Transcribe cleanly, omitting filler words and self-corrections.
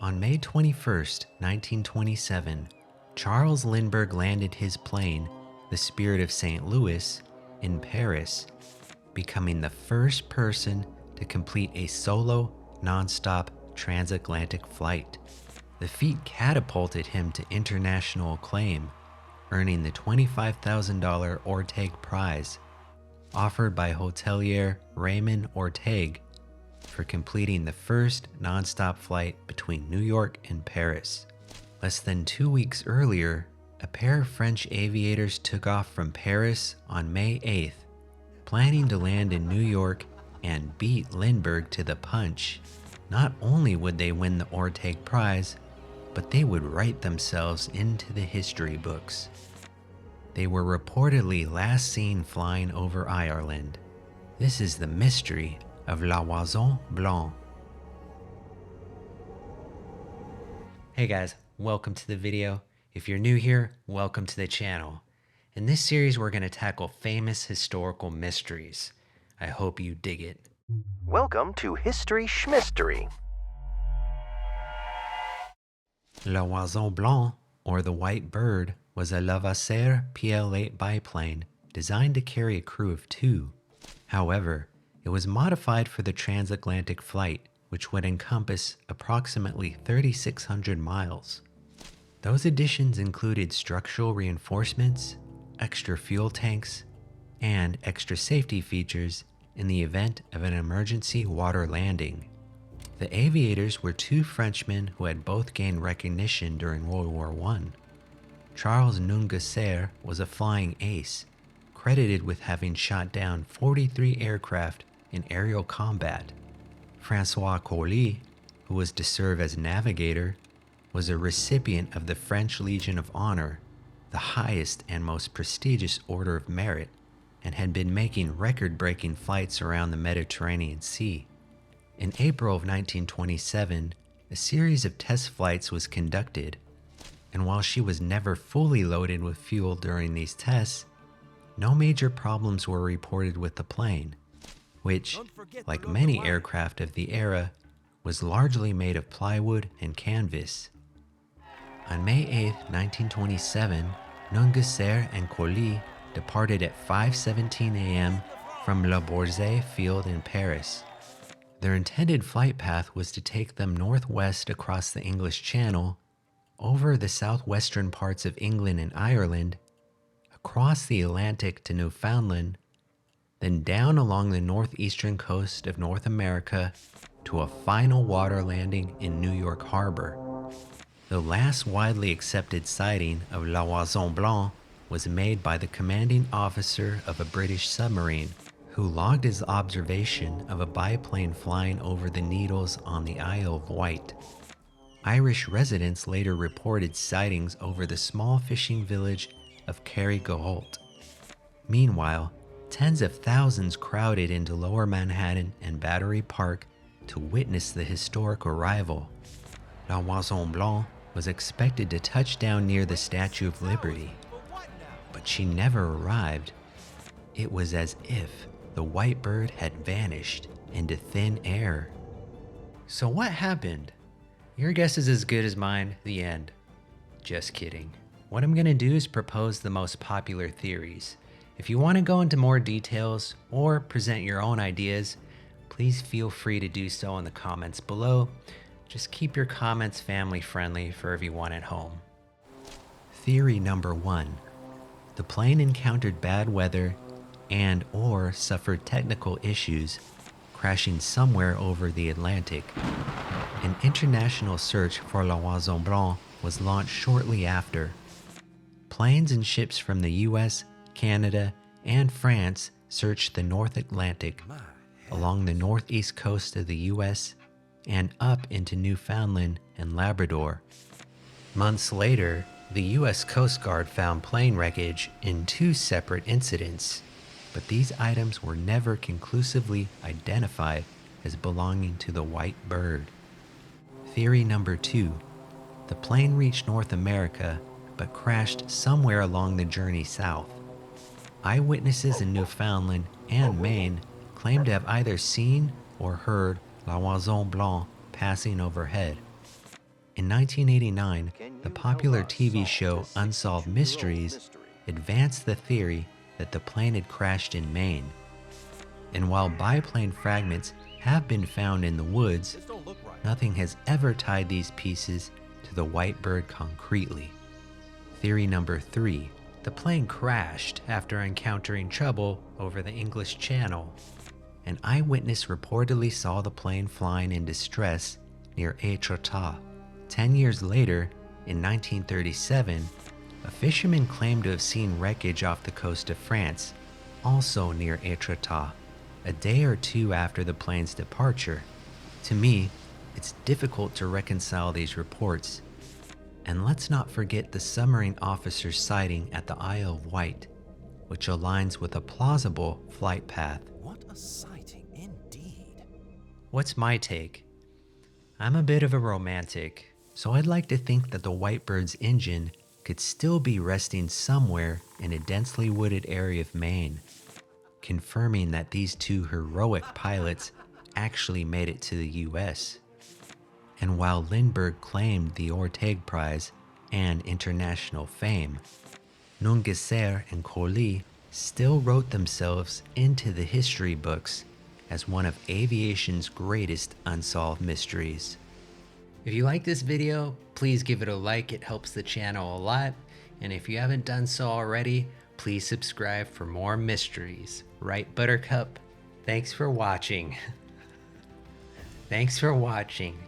On May 21st, 1927, Charles Lindbergh landed his plane, the Spirit of St. Louis, in Paris, becoming the first person to complete a solo, nonstop transatlantic flight. The feat catapulted him to international acclaim, earning the $25,000 Orteig Prize, offered by hotelier Raymond Orteig, for completing the first nonstop flight between New York and Paris. Less than 2 weeks earlier, a pair of French aviators took off from Paris on May 8th, planning to land in New York and beat Lindbergh to the punch. Not only would they win the Orteig Prize, but they would write themselves into the history books. They were reportedly last seen flying over Ireland. This is the mystery of L'Oiseau Blanc. Hey guys, welcome to the video. If you're new here, welcome to the channel. In this series, we're going to tackle famous historical mysteries. I hope you dig it. Welcome to History Shmystery. L'Oiseau Blanc, or the White Bird, was a Levasseur PL.8 biplane designed to carry a crew of 2. However, it was modified for the transatlantic flight, which would encompass approximately 3,600 miles. Those additions included structural reinforcements, extra fuel tanks, and extra safety features in the event of an emergency water landing. The aviators were 2 Frenchmen who had both gained recognition during World War I. Charles Nungesser was a flying ace, credited with having shot down 43 aircraft in aerial combat. François Coli, who was to serve as navigator, was a recipient of the French Legion of Honor, the highest and most prestigious order of merit, and had been making record-breaking flights around the Mediterranean Sea. In April of 1927, a series of test flights was conducted, and while she was never fully loaded with fuel during these tests, no major problems were reported with the plane, which, like many aircraft of the era, was largely made of plywood and canvas. On May 8, 1927, Nungesser and Coli departed at 5:17 a.m. from Bourget Field in Paris. Their intended flight path was to take them northwest across the English Channel, over the southwestern parts of England and Ireland, across the Atlantic to Newfoundland, then down along the northeastern coast of North America to a final water landing in New York Harbor. The last widely accepted sighting of L'Oiseau Blanc was made by the commanding officer of a British submarine, who logged his observation of a biplane flying over the Needles on the Isle of Wight. Irish residents later reported sightings over the small fishing village of Carrigaholt. Meanwhile, tens of thousands crowded into Lower Manhattan and Battery Park to witness the historic arrival. L'Oiseau Blanc was expected to touch down near the Statue of Liberty, but she never arrived. It was as if the White Bird had vanished into thin air. So what happened? Your guess is as good as mine. The end. Just kidding. What I'm going to do is propose the most popular theories. If you want to go into more details or present your own ideas, please feel free to do so in the comments below. Just keep your comments family friendly for everyone at home. Theory number 1. The plane encountered bad weather and/or suffered technical issues, crashing somewhere over the Atlantic. An international search for L'Oiseau Blanc was launched shortly after. Planes and ships from the US, Canada, and France searched the North Atlantic, along the northeast coast of the US, and up into Newfoundland and Labrador. Months later, the US Coast Guard found plane wreckage in 2 separate incidents, but these items were never conclusively identified as belonging to the White Bird. Theory number 2. The plane reached North America, but crashed somewhere along the journey south. Eyewitnesses in Newfoundland and Maine claim to have either seen or heard L'Oiseau Blanc passing overhead. In 1989, the popular TV show Unsolved Mysteries advanced the theory that the plane had crashed in Maine. And while biplane fragments have been found in the woods, nothing has ever tied these pieces to the white bird concretely. Theory number 3. The plane crashed after encountering trouble over the English Channel. An eyewitness reportedly saw the plane flying in distress near Étretat. 10 years later, in 1937, a fisherman claimed to have seen wreckage off the coast of France, also near Étretat, a day or two after the plane's departure. To me, it's difficult to reconcile these reports. And let's not forget the submarine officer's sighting at the Isle of Wight, which aligns with a plausible flight path. What a sighting indeed. What's my take? I'm a bit of a romantic, so I'd like to think that the white bird's engine could still be resting somewhere in a densely wooded area of Maine, confirming that these two heroic pilots actually made it to the US. And while Lindbergh claimed the Orteig Prize and international fame, Nungesser and Coli still wrote themselves into the history books as one of aviation's greatest unsolved mysteries. If you like this video, please give it a like, it helps the channel a lot. And if you haven't done so already, please subscribe for more mysteries. Right, Buttercup? Thanks for watching. Thanks for watching.